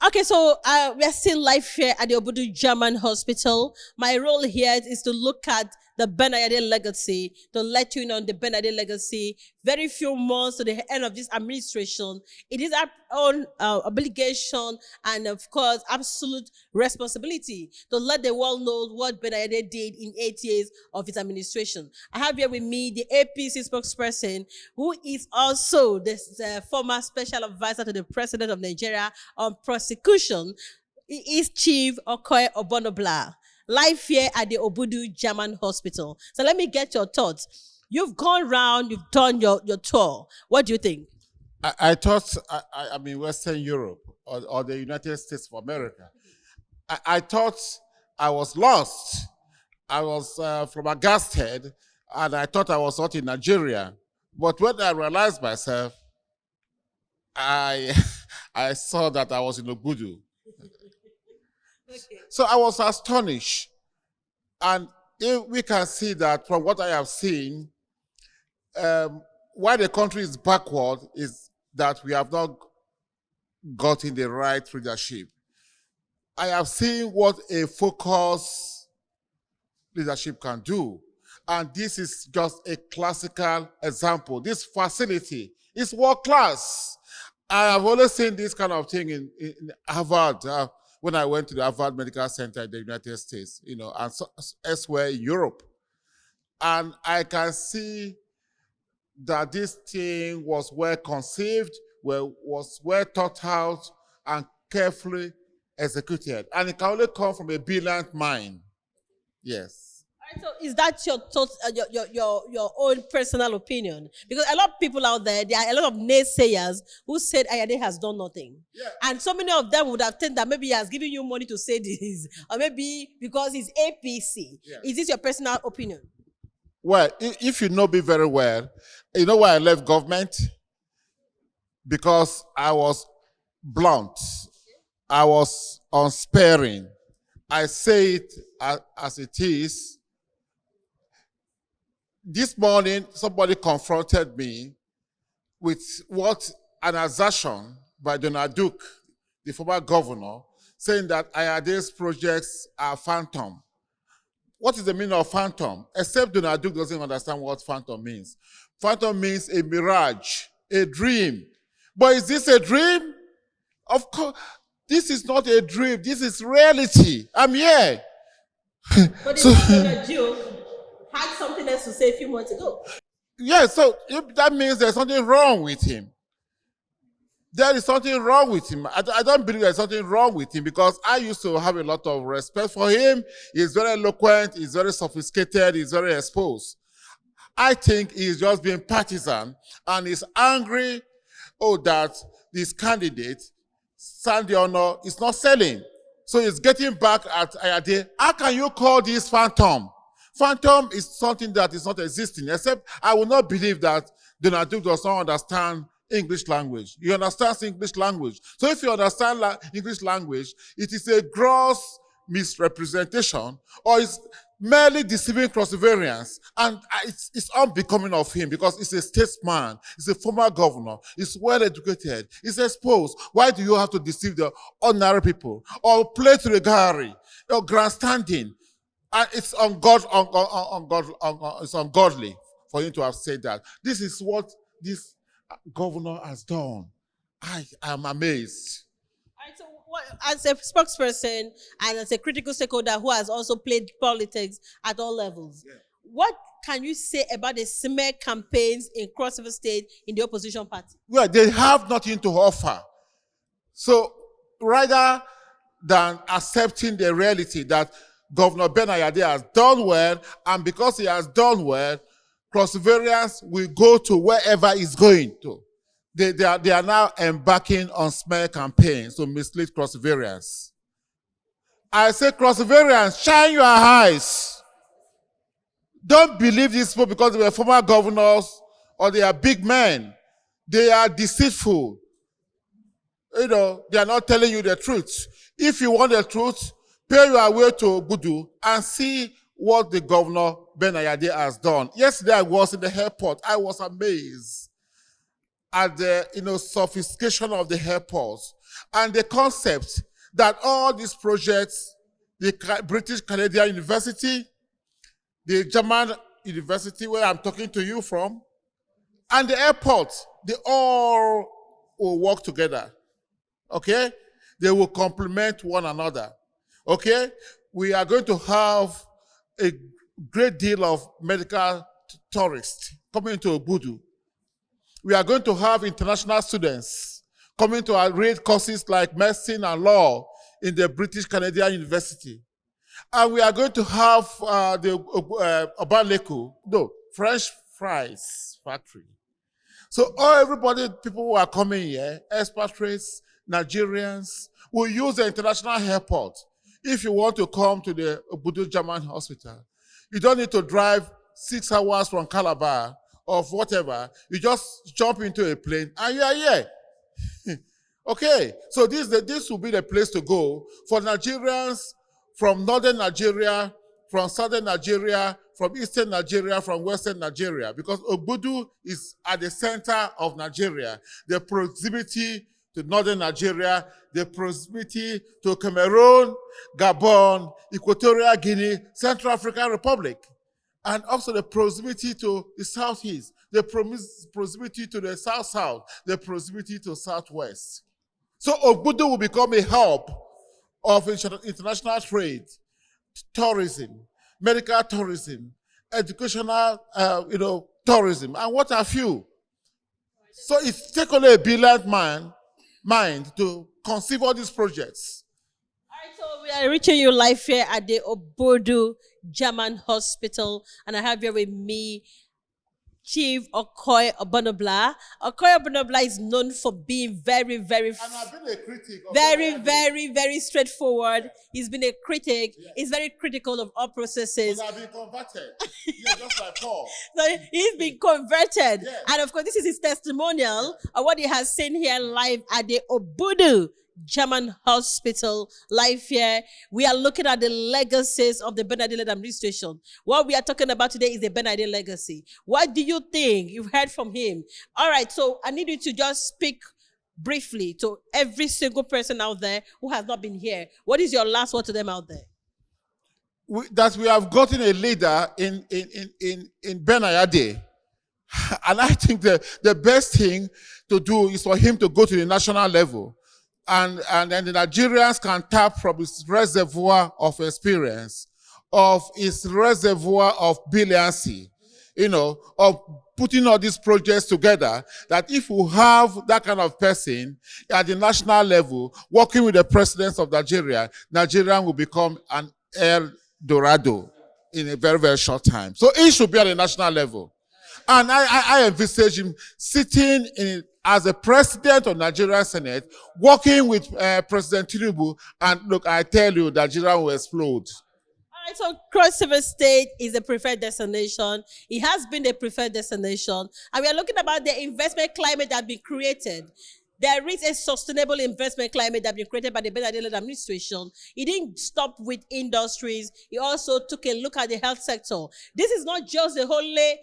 Okay, so we are still live here at the Obudu German Hospital. My role here is to look at the Ben Ayade legacy, to let you know the Ben Ayade legacy. Very few months to the end of this administration. It is our own obligation and, of course, absolute responsibility to let the world know what Ben Ayade did in 8 years of his administration. I have here with me the APC spokesperson, who is also the former special advisor to the President of Nigeria on prosecution. He is Chief Okoye Obonobla, live here at the Obudu German Hospital. So let me get your thoughts. You've gone round, you've done your tour. What do you think? I thought I'm in Western Europe or the United States of America. I thought I was lost. I was from Agasted, and I thought I was not in Nigeria. But when I realized myself, I saw that I was in Obudu. Okay. So I was astonished. And we can see that from what I have seen, why the country is backward is that we have not gotten the right leadership. I have seen what a focused leadership can do. And this is just a classical example. This facility is world class. I have always seen this kind of thing in Harvard, when I went to the Harvard Medical Center in the United States, and elsewhere in Europe. And I can see that this thing was well conceived, was well thought out, and carefully executed. And it can only come from a brilliant mind. Yes. So is that your thoughts, your own personal opinion? Because a lot of people out there are a lot of naysayers who said Ayade has done nothing. Yeah. And so many of them would have thought that maybe he has given you money to say this, or maybe because he's APC. Yeah. Is this your personal opinion? Well, if you know me very well, you know why I left government? Because I was blunt. I was unsparing. I say it as it is. This morning, somebody confronted me with an assertion by Donald Duke, the former governor, saying that Ayade's projects are phantom. What is the meaning of phantom? Except Donald Duke doesn't understand what phantom means. Phantom means a mirage, a dream. But is this a dream? Of course, this is not a dream. This is reality. I'm here. But Donald Duke had something else to say a few months ago. Yeah, so that means there's something wrong with him. There is something wrong with him. I don't believe there's something wrong with him because I used to have a lot of respect for him. He's very eloquent, he's very sophisticated, he's very exposed. I think he's just being partisan and he's angry that this candidate, Sandy Honor, is not selling. So he's getting back at Ayade. How can you call this phantom? Phantom is something that is not existing, except I will not believe that Donald Duke does not understand English language. He understands English language. So if you understand English language, it is a gross misrepresentation or it's merely deceiving cross-variance. And it's unbecoming of him because he's a statesman, he's a former governor, he's well-educated, he's exposed. Why do you have to deceive the ordinary people or play to the gallery or grandstanding? And it's it's ungodly for him to have said that. This is what this governor has done. I am amazed. So as a spokesperson and as a critical stakeholder who has also played politics at all levels, yeah, what can you say about the smear campaigns in crossover state in the opposition party? Well, they have nothing to offer. So rather than accepting the reality that Governor Ben Ayade has done well, and because he has done well, cross-variance will go to wherever he's going to. They are now embarking on smear campaigns to mislead cross-variance. I say cross-variance, shine your eyes. Don't believe these people because they were former governors or they are big men. They are deceitful. They are not telling you the truth. If you want the truth, pay your way to Obudu and see what the governor Ben Ayade has done. Yesterday I was in the airport. I was amazed at the sophistication of the airports. and the concept that all these projects, the British Canadian University, the German University where I'm talking to you from, and the airport, they all will work together. Okay? They will complement one another. Okay? We are going to have a great deal of medical tourists coming to Obudu. We are going to have international students coming to read courses like medicine and law in the British Canadian University. And we are going to have French fries factory. So everybody, people who are coming here, expatriates, Nigerians, will use the international airport. If you want to come to the Obudu German Hospital, you don't need to drive 6 hours from Calabar or whatever. You just jump into a plane and you are here. Okay, so this will be the place to go for Nigerians from northern Nigeria, from southern Nigeria, from eastern Nigeria, from western Nigeria, because Obudu is at the center of Nigeria. The proximity to northern Nigeria, the proximity to Cameroon, Gabon, Equatorial Guinea, Central African Republic, and also the proximity to the southeast, the proximity to the south-south, the proximity to southwest. So Obudu will become a hub of international trade, tourism, medical tourism, educational, tourism, and what have you. So it takes only a brilliant mind to conceive all these projects. All right, so we are reaching you live here at the Obudu German Hospital, and I have here with me Chief Okoye Ogbonobla. Okoye Ogbonobla is known for being very, very, and I've been a critic of very straightforward. He's been a critic. Yeah. He's very critical of all processes. But I've been converted. Yeah, just like Paul. So he's been converted. Yeah. And of course, this is his testimonial of what he has seen here live at the Obudu German Hospital live here. We are looking at the legacies of the Ben Ayade administration. What we are talking about today is the Ben Ayade legacy. What do you think? You've heard from him. All right, so I need you to just speak briefly to every single person out there who has not been here. What is your last word to them out there? That we have gotten a leader in Ben Ayade. And I think the best thing to do is for him to go to the national level. And then the Nigerians can tap from his reservoir of experience, of his reservoir of brilliancy, of putting all these projects together, that if we have that kind of person at the national level, working with the presidents of Nigeria, Nigeria will become an El Dorado in a very, very short time. So it should be at the national level. And I envisage him sitting as a president of Nigerian Senate, working with President Tinubu, and look, I tell you, Nigeria will explode. All right, so Cross River State is a preferred destination. It has been a preferred destination. And we are looking about the investment climate that has been created. There is a sustainable investment climate that has been created by the Ben Ayade administration. It didn't stop with industries. It also took a look at the health sector. This is not just the only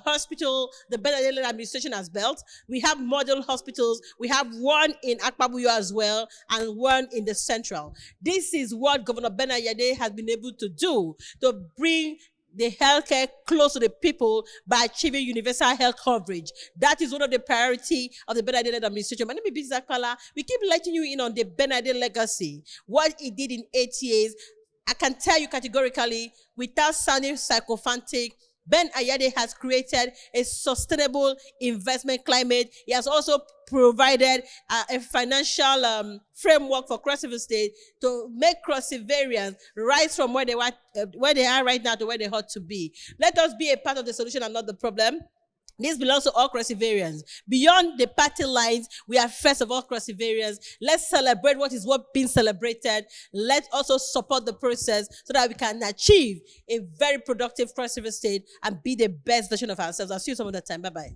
hospital the Ben Ayade administration has built. We have model hospitals. We have one in Akpabuyo as well, and one in the central. This is what Governor Ben Ayade has been able to do to bring the healthcare close to the people by achieving universal health coverage. That is one of the priority of the Ben Ayade administration. My name is Bizakala. We keep letting you in on the Ben Ayade legacy. What he did in 8 years, I can tell you categorically, without sounding sycophantic, Ben Ayade has created a sustainable investment climate. He has also provided a financial framework for Cross River State to make Cross Riverians rise from where they are right now to where they ought to be. Let us be a part of the solution and not the problem. This belongs to all Cross Riverians. Beyond the party lines, we are first of all Cross Riverians. Let's celebrate what is being celebrated. Let's also support the process so that we can achieve a very productive Cross River State and be the best version of ourselves. I'll see you some other time. Bye-bye.